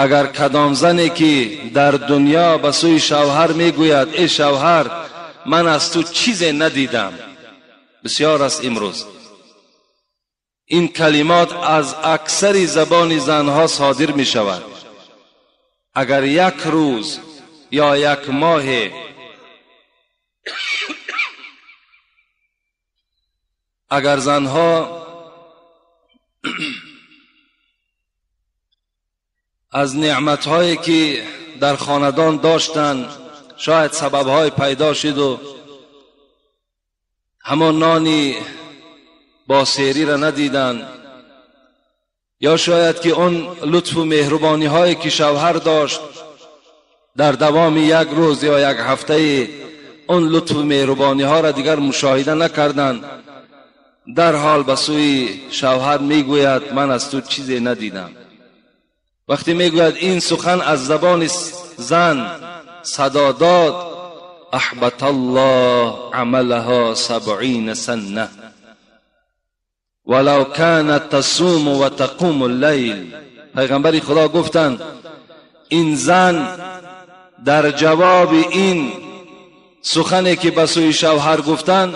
اگر کدام زنی که در دنیا به سوی شوهر میگوید ای شوهر من از تو چیزی ندیدم، بسیار است امروز این کلمات از اکثر زبان زنها صادر می شود. اگر یک روز یا یک ماه اگر زنها از نعمت‌هایی که در خاندان داشتند شاید سبب‌های پیدا شد و همان نانی با سیری را ندیدند، یا شاید که اون لطف و مهربانی هایی که شوهر داشت در دوام یک روز یا یک هفته اون لطف و مهربانی ها را دیگر مشاهده نکردند، در حال به سوی شوهر میگوید من از تو چیزی ندیدم. وقتی میگوید این سخن از زبان زن صدا داد، احبط الله عملها 70 سنه ولو كانت تصوم و تقوم اللیل. پیغمبر خدا گفتند این زن در جواب این سخنی که به سوی شوهر گفتند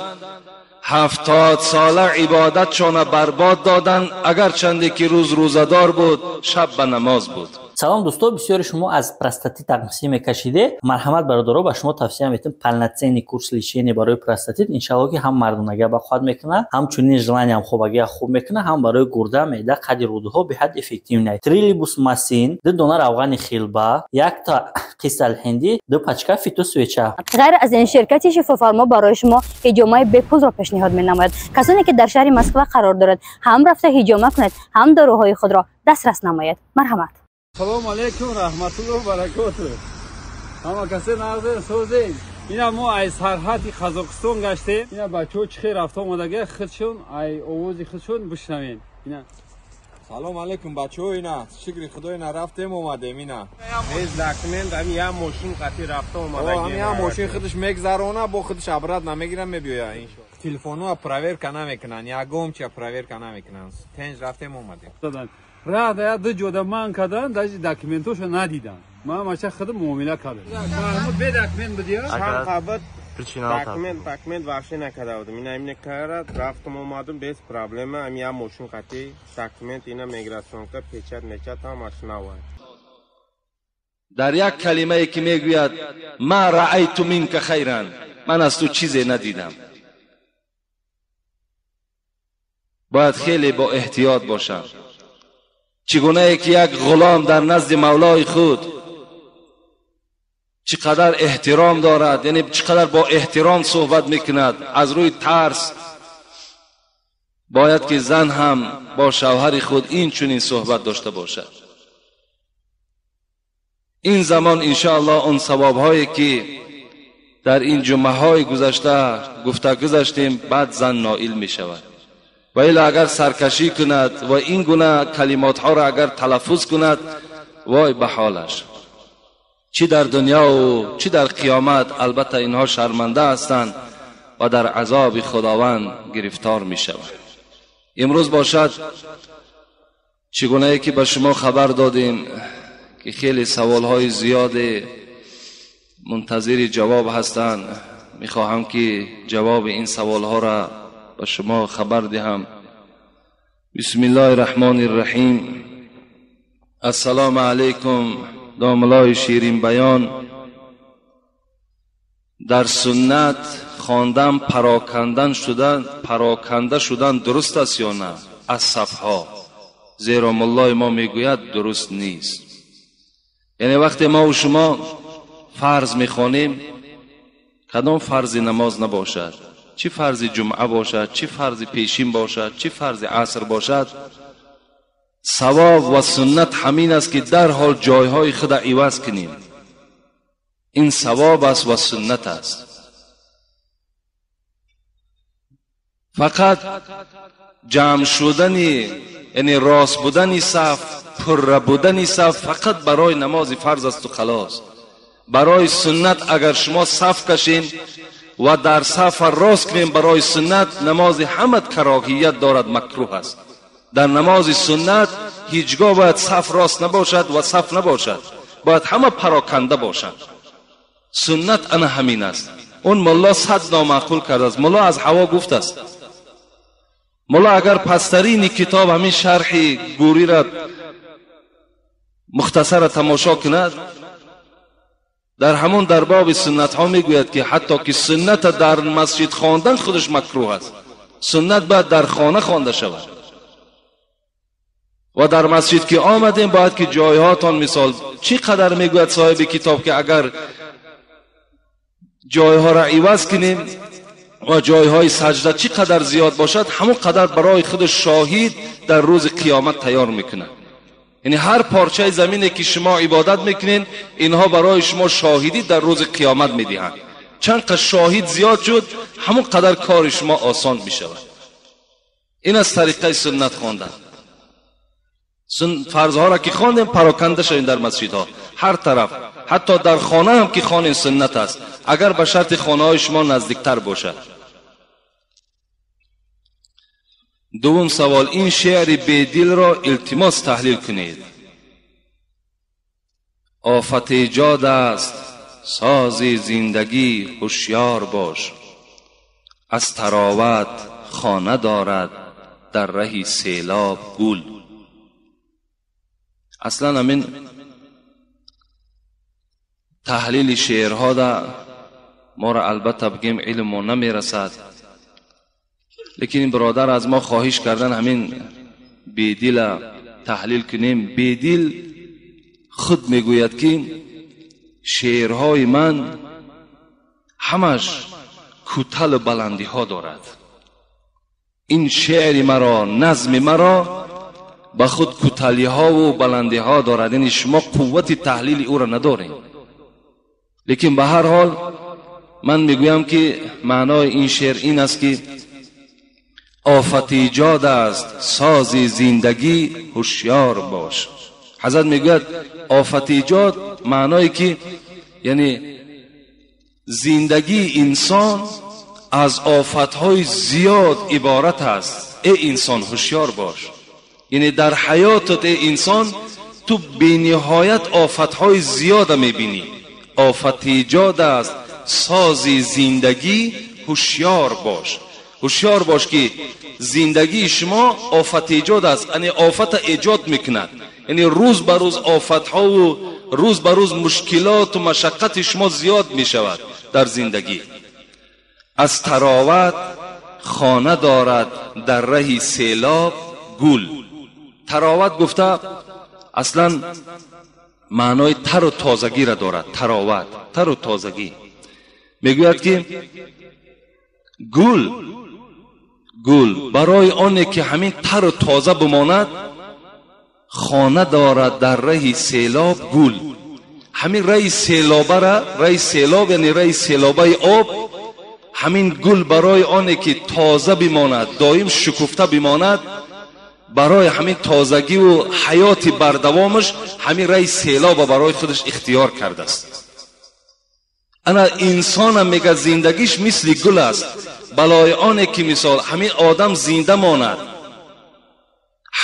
70 ساله عبادتشان برباد دادند، اگر چندی که روز روزدار بود شب به نماز بود. سلام دوستو، بسیاری شما از پروستاتیت تقصیر میکشیده. مرحمت برادرها، به شما توصیه میکنم полноценный کورس лечения برای پروستاتیت. انشالله که هم مردونگی به خود میکنه، همچنین ژلانی هم خوبگی خوب میکنه، هم برای گرده، معده، قد رودها به حد افکتیو نه. تریلیبوس ماسین، دو دونه روغن خیلبا، یک تا قیصل هندی، دو پاچکا فیتو سویچا. غیر از این شرکت شفافارما برای شما هیجامای بپوز را پیشنهاد مینماید. کسانی که در شهر مسکو قرار دارد هم رفته هیجامه کنند، هم داروهای خود را دسترس نماید. مرحمت. سلام علیکم رحمت الله و برکاته. همه کسی نازه سوزین. اینا ما از سرحد قزاقستان گشتیم. اینا بچه‌ها چخیر رفت آمدگی خودشون ای آواز خودشون بشنوین. اینا سلام علیکم بچه‌ها. اینا شکر خدای نرفتیم اومدیم. اینا میز داکمنت همین یه ماشین قطعی رفته اومدگی. همین یه ماشین خودش میگذرونه، با خودش عبرت نمیگیرن میبیاین. این تلفن‌ها پراویر کنه میکنن، یگام چه پراویر کنه میکنن. تنج رفتیم اومدیم. راه دو جوده من کردن، داشت داکمنتوشو ندیدم. ما ماشه خودم معامله کردم. محمود به داکمنت بدیا؟ چند قبل داکمنت واشه نکرده بودم. اینا همین کرد، رفتم اومدم بیس پرابلم هم یه ماشین قطعی داکمنت اینا میگراسیون که پیچت نچت هم آشنا بود. در یک کلمه ای که میگوید ما رأیت منک خیرا، من از تو چیزی ندیدم، باید خیلی با احتیاط باشم. چگونه که یک غلام در نزد مولای خود چقدر احترام دارد، یعنی چقدر با احترام صحبت میکند، از روی ترس باید که زن هم با شوهر خود این چنین صحبت داشته باشد. این زمان انشاءالله اون ثواب‌هایی که در این جمعه‌های گذشته گذاشتیم بعد زن نائل می شود. و الا اگر سرکشی کند و این گونه کلمات ها را اگر تلفظ کند، وای به حالش، چی در دنیا و چی در قیامت. البته اینها شرمنده هستند و در عذاب خداوند گرفتار می شود. امروز باشد چگونه که به شما خبر دادیم که خیلی سوال های زیاد منتظر جواب هستند. می خواهم که جواب این سوال ها را به شما خبر دهم. بسم الله الرحمن الرحیم. السلام علیکم. داملای شیرین بیان. در سنت خواندن پراکنده شدن درست است یا نه؟ از صفها. زیرا مولای ما میگوید درست نیست. یعنی وقتی ما و شما فرض میخوانیم، کدام فرض نماز نباشد، چی فرض جمعه باشد، چی فرض پیشین باشد، چی فرض عصر باشد، ثواب و سنت همین است که در حال جایهای خود عوض کنیم. این ثواب است و سنت است. فقط جمع شدنی، یعنی راست بودنی صف، پر بودنی صف فقط برای نماز فرض است و خلاص. برای سنت اگر شما صف کشین و در صف راست کنیم برای سنت، نماز همت کراهیت دارد، مکروه است. در نماز سنت هیچگاه باید صف راست نباشد و صف نباشد، باید همه پراکنده باشد. سنت انا همین است. اون ملا صد نامعقول کرده است. ملا از هوا گفت است. ملا اگر پسترین کتاب همین شرح گوری را مختصر تماشا کند، در همون در باب سنت ها میگوید که حتی که سنت در مسجد خواندن خودش مکروه است. سنت باید در خانه خوانده شود. و در مسجد که آمدیم باید که جایهاتان، مثال چی قدر میگوید صاحب کتاب که اگر جایها را عوض کنیم و جایهای سجده چی قدر زیاد باشد، همون قدر برای خود شاهد در روز قیامت تیار میکنه. یعنی هر پارچه زمینی که شما عبادت میکنین، اینها برای شما شاهدی در روز قیامت میدهند. چند قدر شاهد زیاد شد، همون قدر کار شما آسان میشود. این از طریقه سنت خواندن. فرضها را که خواندیم پراکنده شویم در مسجدها هر طرف، حتی در خانه هم که خوانیم سنت است، اگر به شرط خانه های شما نزدیکتر باشد. دوم سوال، این شعر بیدل را التماس تحلیل کنید. آفت ایجاد است ساز زندگی هوشیار باش، از طراوت خانه دارد در رهی سیلاب گل. اصلا همین تحلیل شعرها دا ما را البته بگیم علم ما نمیرسد، لیکن این برادر از ما خواهش کردن همین بیدل تحلیل کنیم. بیدل خود میگوید که شعرهای من همش کوتاه بلندی ها دارد. این شعر مرا، نظم مرا با خود کوتاهی ها و بلندی ها دارد. یعنی شما قوت تحلیل او را ندارید. لیکن به هر حال من میگویم که معنای این شعر این است که آفت ایجاد است ساز زندگی هوشیار باش. حضرت میگوید آفت ایجاد معنای که یعنی زندگی انسان از آفتهای زیاد عبارت است. ای انسان هوشیار باش. یعنی در حیاتت ای انسان تو بی‌نهایت آفتهای زیاد میبینی. آفت ایجاد است ساز زندگی هوشیار باش. هوشیار باش که زندگی شما آفت ایجاد است، یعنی آفت ایجاد میکند. یعنی روز به روز آفت ها و روز به روز مشکلات و مشقت شما زیاد میشود در زندگی. از طراوت خانه دارد در رهی سیلاب گل. طراوت گفته اصلا معنای تر و تازگی را دارد. طراوت تر و تازگی. میگوید که گل برای آنه که همین تر و تازه بماند، خانه دارد در رهی سیلاب گل. همین رهی سیلابه را، رهی سیلاب یعنی رهی سیلابه آب، همین گل برای آنه که تازه بماند، دائم شکفته بماند، برای همین تازگی و حیات بردوامش همین رهی سیلاب برای خودش اختیار کرده است. انا انسان هم میگه زندگیش مثل گل است، بلای آنه که مثال همین آدم زنده ماند،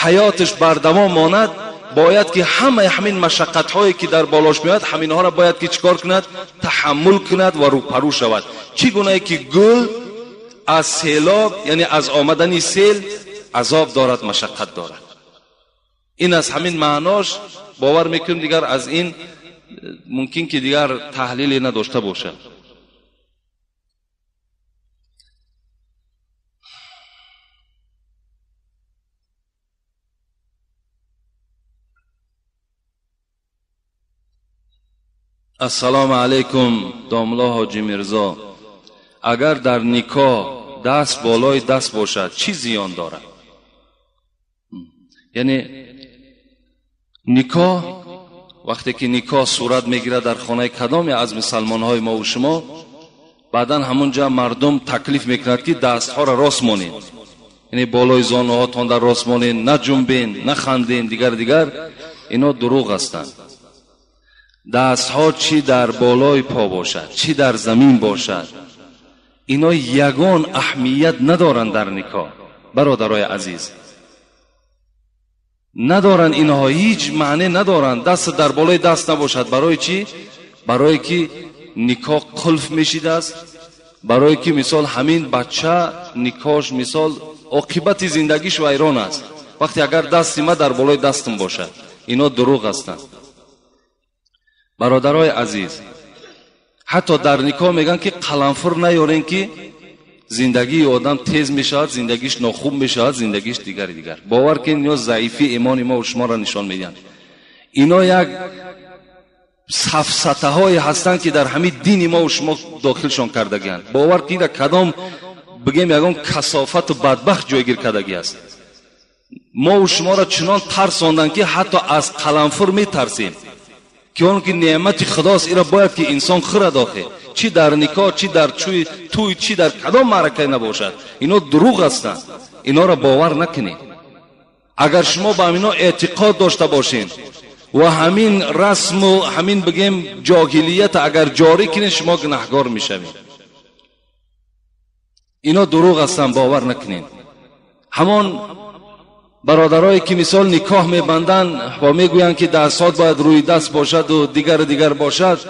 حیاتش بردوام ماند، باید که همین مشقت هایی که در بالاش میاد همین ها را باید که چیکار کند؟ تحمل کند و روپرو شود. چگونه که گل از سیلاب یعنی از آمدن سیل عذاب دارد، مشقت دارد. این از همین معناش باور میکنم دیگر از این ممکن که دیگر تحلیلی نداشته باشه. السلام علیکم داملا حاجی میرزا، اگر در نکاح دست بالای دست باشد چی زیان دارد؟ یعنی نکاح وقتی که نکاح صورت میگیره در خانه کدام از مسلمان های ما و شما، بعدن همونجا مردم تکلیف میکنند که دست ها را راست مانید، یعنی بالای زانو هاتون در راست مانید، نه جنبین نه خندین، دیگر اینا دروغ هستند. دست ها چی در بالای پا باشد چی در زمین باشد، اینا یگان اهمیت ندارند در نکاح. برادرای عزیز، ندارن، اینها هیچ معنی ندارن. دست در بالای دست نباشد. برای چی؟ برای که نکاح قلف میشیده است، برای که مثال همین بچه نکاحش مثال عاقبت زندگیش ویران است وقتی اگر دستی ما در بالای دستم باشد. اینا دروغ هستند. برادرای عزیز، حتی در نکاح میگن که قلنفر نیارین که زندگی آدم تیز میشود، زندگیش ناخوب میشود، زندگیش دیگر. باور کنید اینا ضعیفی ایمان ما و شما را نشان میدن. اینا یک سفسطه های هستند که در همین دین ما و شما داخلشان کردگیند. باور کنید کدام بگیم یگان کثافت و بدبخت جایگیر کردگی است. ما و شما را چنان ترساندن که حتی از قلنفر میترسیم که اون که نعمت خداست، اینا باید که انسان خورد آخه، چی در نکاح، چی در توی، چی در کدام معرکه نباشد. اینا دروغ هستند. اینا را باور نکنید. اگر شما با اینا اعتقاد داشته باشین و همین رسم و همین بگیم جاهلیت اگر جاری کنین، شما گناهکار میشوید. اینا دروغ هستند، باور نکنین. همان برادرایی که مثال نکاح میبندن و میگویند که دستات باید روی دست باشد و دیگر باشد،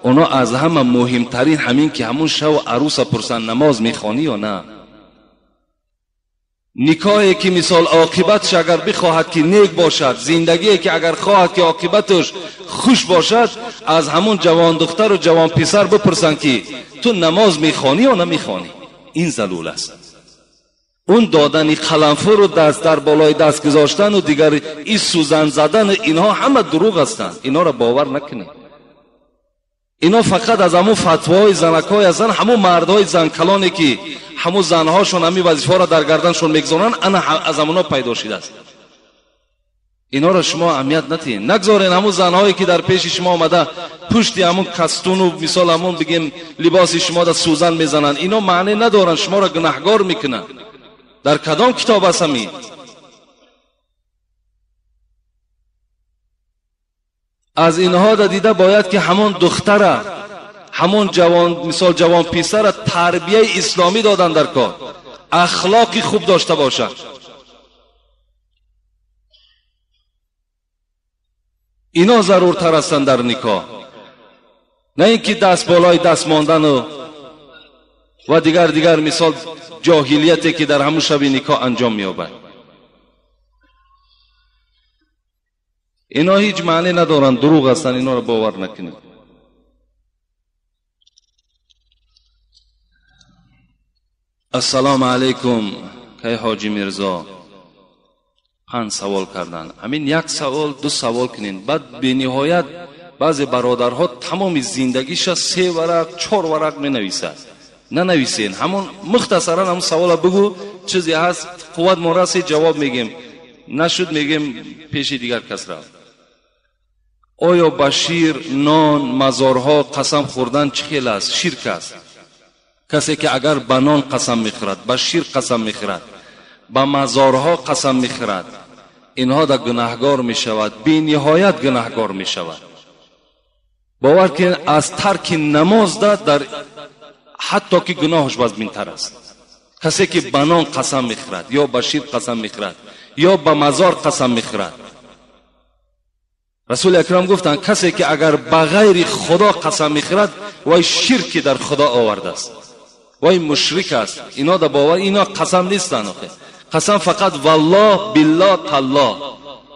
اونا از همه مهمترین همین که همون شو عروس پرسن نماز میخوانی یا نه. نکاحی که مثال عاقبتش اگر بخواهد که نیک باشد، زندگی که اگر خواهد که عاقبتش خوش باشد، از همون جوان دختر و جوان پسر بپرسن که تو نماز میخوانی یا نمیخوانی. این ضلول است. اون دادن قلنفر و دست در بالای دست گذاشتن و دیگر این سوزن زدن، اینها همه دروغ هستند. اینا را باور نکنید. اینا فقط از همون فتواهای زنکای هستند. همون مردهای زنکلانی که همون زنهاشون همین وظیفه را در گردنشون میگذارن، انا از همونا پیدا شده است. اینا را شما اهمیت ندید. نگذارین همون زنهایی که در پیش شما آمده پشت همون کستون و مثال همون بگیم لباس شما را سوزن میزنن. اینا معنی ندارن، شما را گناهکار میکنن. در کدام کتاب است همین؟ از اینها دیده باید که همون دختره، همون جوان مثال جوان پسر تربیه اسلامی دادن در کار، اخلاقی خوب داشته باشد. اینا ضرورتر هستند در نکاح، نه اینکه دست بالای دست ماندن و دیگر مثال جاهلیتی که در همون شب نکاح انجام می‌یابد. اینا هیچ معنی ندارن، دروغ هستن. اینا رو باور نکنید. السلام علیکم. که حاجی میرزا 5 سوال کردن. همین یک سوال 2 سوال کنین. بعد به نهایت بعضی برادرها تمام زندگیش 3 ورق 4 ورق می نویسد. ننویسین، همون مختصرا همون سوال بگو، چیزی هست قوت مرسی جواب میگیم، نشد میگیم پیش دیگر کس را. آیا بشیر نان مزارها قسم خوردن چه خیلی است؟ شرک است. کسی که اگر به نان قسم میخورد، به شیر قسم میخورد، به مزارها قسم میخورد، اینها در گناهکار میشود، بی نهایت گناهکار میشود. باور کن از ترک نماز در حتی که گناهش بزمین‌تر است. کسی که به نان قسم میخورد یا به شیر قسم میخورد یا به مزار قسم میخورد، رسول اکرم گفتند کسی که اگر به غیر خدا قسم میخورد وای شرک در خدا آورده است، وای مشرک است. اینا در باور اینا قسم نیستند. قسم فقط والله بالله تالله،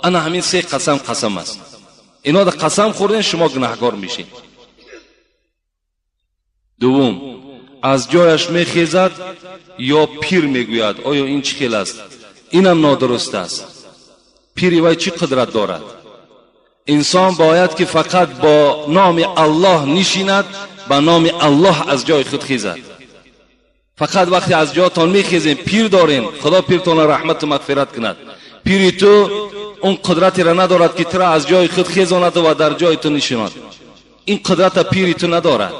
انا همین 3 قسم است. اینا در قسم خوردن شما گناهکار میشین. دوم، از جایش میخیزد یا پیر میگوید، آیا این چه خیل است؟ اینم نادرست است. پیری وای چی قدرت دارد؟ انسان باید که فقط با نام الله نشیند، با نام الله از جای خود خیزد. فقط وقتی از جاتان میخیزین پیر دارین، خدا پیرتان رحمت و مغفرت کند. پیری تو اون قدرتی را ندارد که ترا از جای خود خیزاند و در جای تو نشیند. این قدرت پیری تو ندارد.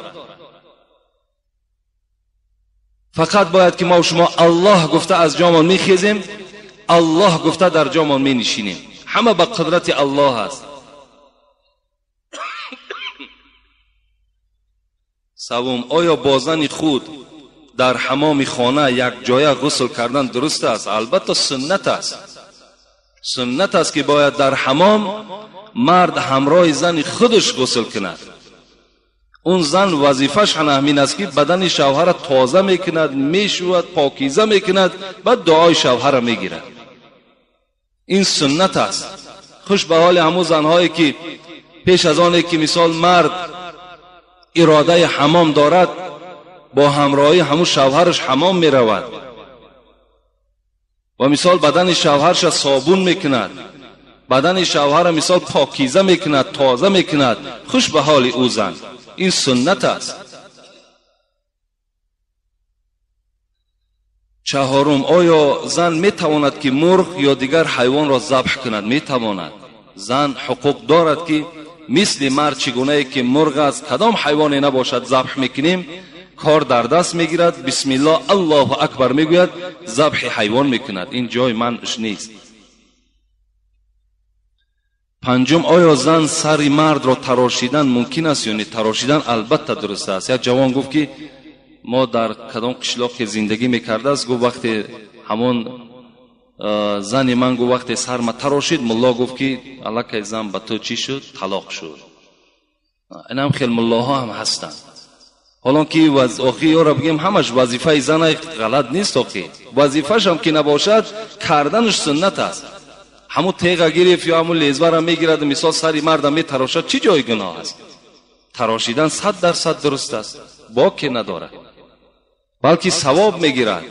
فقط باید که ما و شما الله گفته از جامان میخیزیم، الله گفته در جامان می نشینیم. همه با قدرت الله است. سوم، آیا با زن خود در حمام خانه یک جای غسل کردن درست است؟ البته سنت است. سنت است که باید در حمام مرد همراه زن خودش غسل کند. اون زن وظیفش همین است که بدن شوهر را تازه میکند، میشوید، پاکیزه میکند، بعد دعای شوهر را میگیرد. این سنت است. خوش به حال همون زنهایی که پیش از آنه که مثال مرد اراده حمام دارد با همراهی همون شوهرش حمام میرود و مثال بدن شوهرش صابون میکند، بدن شوهر مثال پاکیزه میکند، تازه میکند. خوش به حال او زن. این سنت است. چهارم، آیا زن میتواند که مرغ یا دیگر حیوان را ذبح کند؟ میتواند. زن حقوق دارد که مثل مرد چگونه که مرغ از کدام حیوانی نباشد ذبح میکنیم، کار در دست میگیرد، بسم الله الله اکبر میگوید، ذبح حیوان میکند. این جای منش نیست. پنجم، آیا زن سر مرد را تراشیدن ممکن است یا نه؟ تراشیدن البته درست است. یک جوان گفت که ما در کدام قشلاق زندگی میکرده است، گفت وقتی همون زن من گفت وقتی سر ما تراشید، ملا گفت که الکی زن به تو چی شد؟ طلاق شد. این هم خیلی ملاها هم هستند. حالا که آخی را بگیم همش وظیفه زن غلط نیست، آخی وظیفهش هم که نباشد کردنش سنت است. همون تیغ گرفت یا همون لیزور را میگیرد مثال سری مرد می تراشد، چی جای گناه است؟ تراشیدن 100% درست است، باکی نداره، بلکه ثواب میگیرد.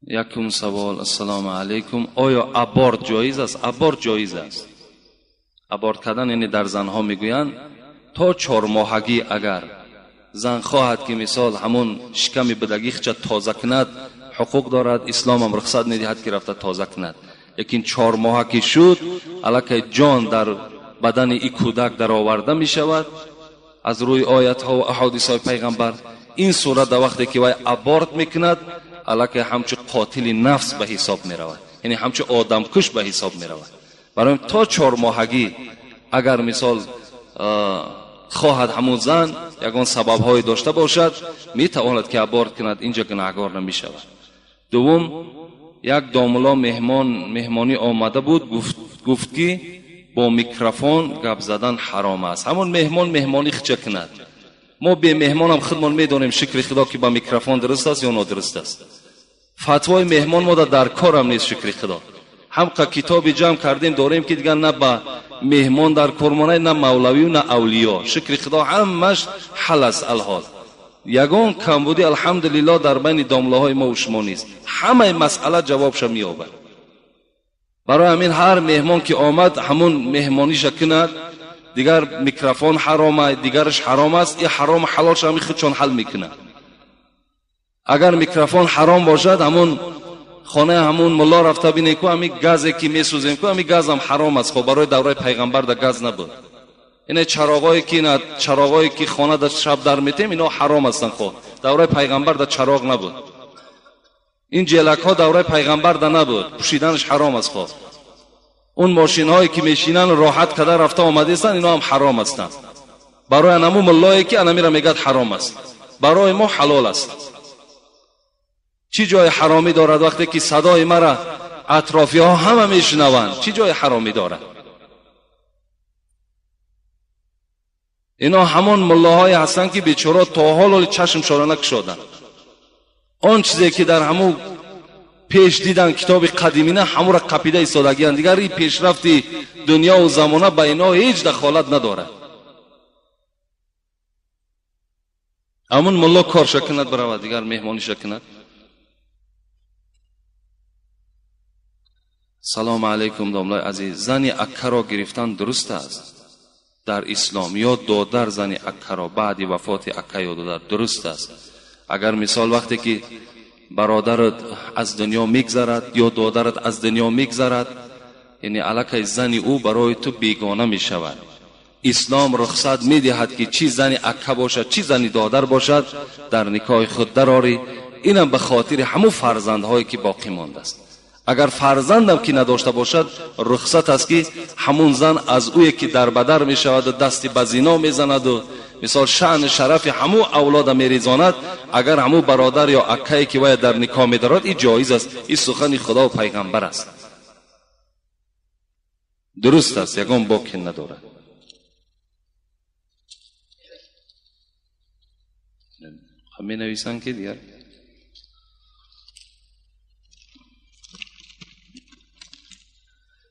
یکم سوال. السلام علیکم. آیا ابورت جایز است؟ ابورت جایز است. ابورت کردن یعنی در زنها میگویند تا 4 ماهگی اگر زن خواهد که مثال همون شکم بدگیش تازه کند، حقوق دارد، اسلام هم رخصت میدهد که رفته تازه کند. لیکن 4 ماهگی شد الکی جان در بدن این کودک در آورده می شود از روی آیت ها و احادیث های پیغمبر. این صورت در وقتی که وای ابورت میکند الکی همچه قاتل نفس به حساب می رود، یعنی همچه آدم کش به حساب می رود. برای تا 4 ماهگی اگر مثال خواهد همون زن یگان سبب های داشته باشد می تواند که ابورت کند، اینجا گناهگار نمی شود. دوم، یک داملا مهمانی آمده بود، گفت که با میکروفون گپ زدن حرام است. همون مهمانی چه کند؟ ما به مهمان هم خودمون میدونیم شکر خدا که با میکروفون درست است یا نادرست است. فتوای مهمان ما در کار هم نیست. شکر خدا هم کتابی جمع کردیم داریم که دیگر نه با مهمان در کارمانه، نه مولوی و نه اولیا. شکر خدا همش حل است. الحال یگان کمبودی الحمدلله در بین داملاهای ما و شما نیست، همه مسئله جوابش مییابد. برای همین هر مهمان که آمد همون مهمانیش کند، دیگر میکروفون حرامه، دیگرش حرام است، این حرام حلالش هم خودشون حل میکنه. اگر میکروفون حرام باشد همون خانه همون ملا رفته بینه که همین گازی که میسوزیم که همین گاز هم حرام است. خب برای دوره پیغمبر در گاز نبود. این چراغایی که خانه در شب در میتیم اینا حرام هستن. خب دوره پیغمبر در چراغ نبود. این جلک ها دوره پیغمبر در نبود، پوشیدنش حرام است. خب اون ماشین هایی که میشینن راحت کده رفته آمده استن اینا هم حرام هستند. برای نمو ملایی که انمی را میگد حرام است، برای ما حلال است. چی جای حرامی دارد وقتی که صدای مرا اطرافی ها همه میشنوند؟ چی جای حرامی دارد؟ اینا همون ملاهای هستند که بیچاره تا حال چشم شورانک شدن. آن چیزی که در همون پیش دیدن کتاب قدیمینه همون را قپیده ایستادگی، دیگر این پیشرفتی دنیا و زمانه به اینا هیچ دخالت نداره. همون ملا کار شکند برود، دیگر مهمانی شکند. سلام علیکم داملای عزیز. زنی اکه را گرفتن درست است در اسلام یا دادر؟ زنی اکه را بعد وفات اکه یا دادر درست است؟ اگر مثال وقتی که برادرت از دنیا میگذرد یا دادرت از دنیا میگذرد، یعنی الکی زنی او برای تو بیگانه می شود، اسلام رخصت میدهد که چی زنی اکه باشد چی زنی دادر باشد در نکاح خود دراری. اینم به خاطر همون فرزندهایی که باقی مانده است. اگر فرزندم که نداشته باشد رخصت است که همون زن از اویی که در بدر می شود و دستی به زنا می زند و مثال شأن شرف همو اولاد می ریزاند، اگر همو برادر یا اکه‌ای که وی در نکاح می دارد این جایز است. این سخن خدا و پیغمبر است، درست است، یگان باکی ندارد. می نویسن که دیگر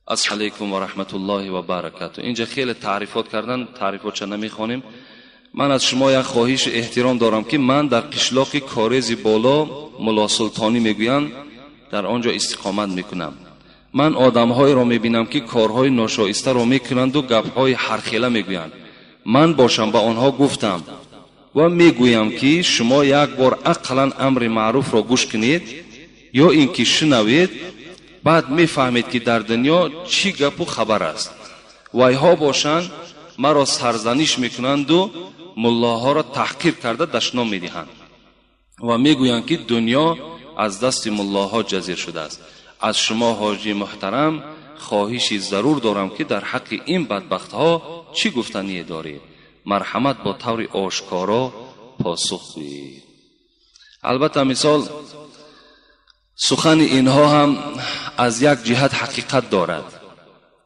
السلام علیکم و رحمت الله و برکاته. اینجا خیلی تعریفات کردن، تعریفات چه نمیخوانیم. من از شما یک خواهش احترام دارم که من در قشلاق کارزی بالا ملا سلطانی میگویند در آنجا استقامت میکنم. من آدم‌های را میبینم که کارهای ناشایسته را میکنند و گپ‌های هرخیله میگویند. من باشم به آنها گفتم و میگویم که شما یک بار عقلا امر معروف را گوش کنید یا اینکه شنوید، بعد میفهمید که در دنیا چی گپ و خبر است. وایها باشند مرا سرزنش میکنند و ملاها را تحقیر کرده دشنام میدهند و میگویند که دنیا از دست ملاها جزیر شده است. از شما حاجی محترم خواهشی ضرور دارم که در حق این بدبختها چی گفتنی دارید؟ مرحمت با طور آشکارا پاسخ دهید. البته مثال سخن اینها هم از یک جهت حقیقت دارد.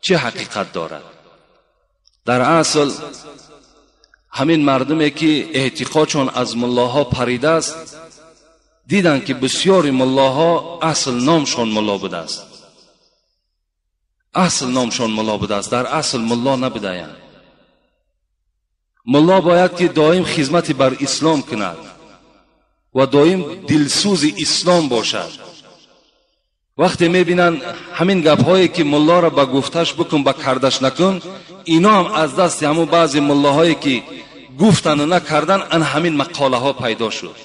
چه حقیقت دارد؟ در اصل همین مردمی که اعتقادشون از ملاها پریده است دیدن که بسیاری ملاها اصل نامشون ملا بوده است. اصل نامشون ملا بوده است، در اصل ملا نبودند. ملا باید که دائم خدمت بر اسلام کند و دائم دلسوز اسلام باشد. وقتی میبینن همین گپ‌هایی که ملا را به گفتش بکن به کردش نکن، اینا هم از دست همون بعضی ملاهایی که گفتن و نکردن ان همین مقاله ها پیدا شد.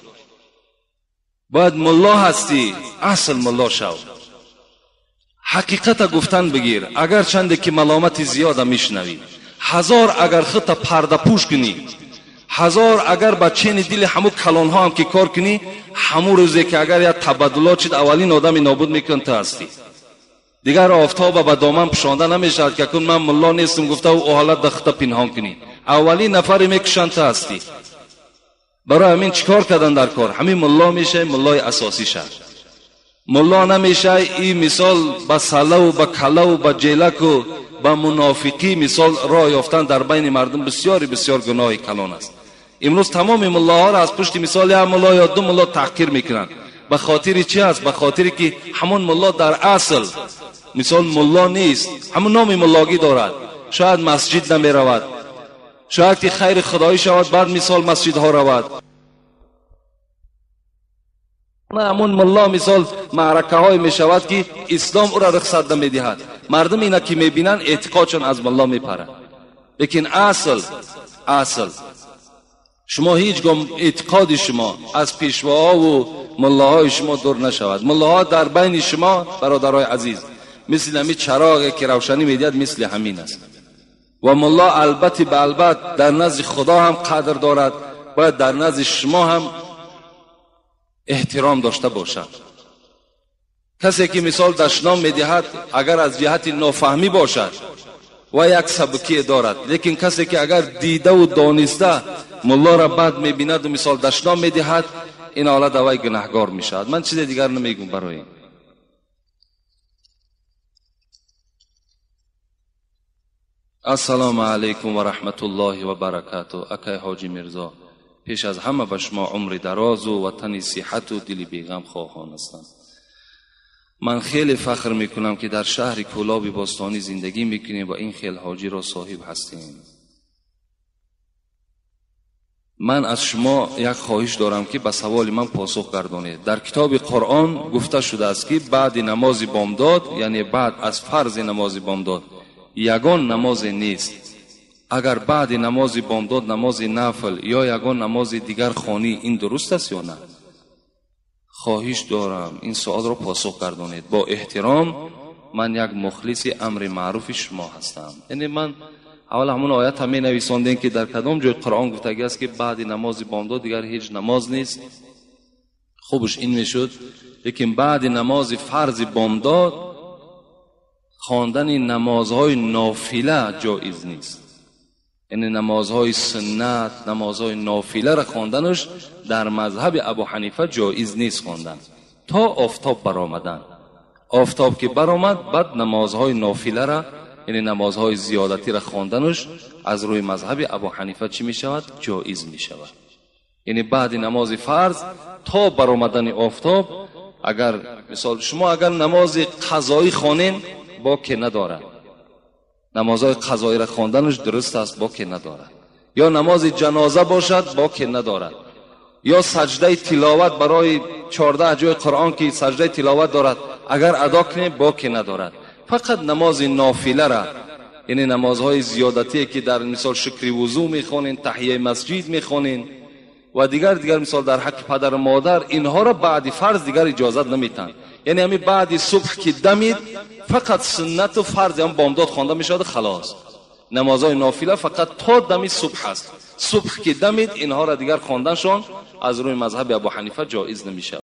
باید ملا هستی اصل ملا شو، حقیقت گفتن بگیر. اگر چنده که ملامت زیاده میشنوی، هزار اگر خط پرده پوش کنی، هزار اگر با چین دل همو کلان ها هم که کار کنی، همو روزی که اگر یا تبدلات شد اولین آدم نابود میکن تا هستی. دیگر آفتاب به دامن پشانده نمیشد که کن من ملا نیستم گفته و او حالت دخت پنهان کنی، اولین نفر میکشن تا هستی. برای همین چیکار کردن در کار؟ همین ملا میشه ملای اساسی شد. ملا نمیشه این مثال با سله و با کله و با جیلک و با منافقی مثال راه یافتن در بین مردم بسیار بسیار گناه کلان است. امروز تمام ملاها را از پشت مثال یک ملا یا دو ملا تحقیر میکنند. به خاطر چی است؟ به خاطر که همون ملا در اصل مثال ملا نیست، همون نام ملاگی دارد. شاید مسجد نمی رود، شاید که خیر خدایی شود بعد مثال مسجد ها رود. همون ملا مثال معرکه های می شود که اسلام او را رخصت نمی دهد. مردم اینا که می بینن اعتقادشون از ملا می پرند. لیکن اصل شما هیچ گام اعتقاد شما از پیشواها و ملاهای شما دور نشود. ملاها در بین شما برادرای عزیز مثل همین چراغی که روشنی میدهد مثل همین است. و ملا البته به البته در نزد خدا هم قدر دارد، باید در نزد شما هم احترام داشته باشد. کسی که مثال دشنام میدهد اگر از جهت نافهمی باشد و یک سبکی دارد، لیکن کسی که اگر دیده و دانسته ملا را بد میبیند و مثال دشنام میدهد، این حالت اوی گناهگار میشود. من چیز دیگر نمیگم برای این. السلام علیکم و رحمت الله و برکاته. اکای حاجی میرزا، پیش از همه به شما عمر دراز و وطن صحت و دل بیغم خواهان هستم. من خیلی فخر میکنم که در شهر کولاب باستانی زندگی میکنیم و این خیل حاجی را صاحب هستیم. من از شما یک خواهش دارم که به سوال من پاسخ گردانید. در کتاب قرآن گفته شده است که بعد نماز بامداد، یعنی بعد از فرض نماز بامداد، یگان نماز نیست. اگر بعد نماز بامداد نماز نفل یا یگان نماز دیگر خوانی، این درست است یا نه؟ خواهش دارم این سوال را پاسخ گردانید. با احترام، من یک مخلص امر معروف شما هستم. یعنی من اول همون آیت هم می نویساندین که در کدام جای قرآن گفته است که بعد نماز بامداد دیگر هیچ نماز نیست. خوبش این میشد لیکن بعد نماز فرض بامداد خواندن نمازهای نافله جایز نیست. یعنی نمازهای سنت، نمازهای نافله را خواندنش در مذهب ابو حنیفه جایز نیست خواندن تا آفتاب برآمدن. آفتاب که برآمد بعد نمازهای نافله را، یعنی نمازهای زیادتی را خواندنش از روی مذهب ابو حنیفه چی می شود؟ جایز می شود. یعنی بعد نماز فرض تا برآمدن آفتاب، اگر مثال شما اگر نماز قضایی خوانین باکی ندارد، نمازهای قضایی را خواندنش درست است باکی ندارد، یا نماز جنازه باشد باکی ندارد، یا سجده تلاوت برای 14 جای قرآن که سجده تلاوت دارد اگر ادا کنی باکی ندارد. فقط نماز نافله را، یعنی نمازهای زیادتی که در مثال شکر وضو میخوانین، تحیه مسجد میخوانین و دیگر مثال در حق پدر و مادر، اینها را بعد فرض دیگر اجازت نمیتن. یعنی همین بعد صبح که دمید فقط سنت و فرض هم بامداد خوانده میشود خلاص. نمازهای نافله فقط تا دم صبح است. صبح که دمید اینها را دیگر خواندنشان از روی مذهب ابو حنیفه جایز نمیشه.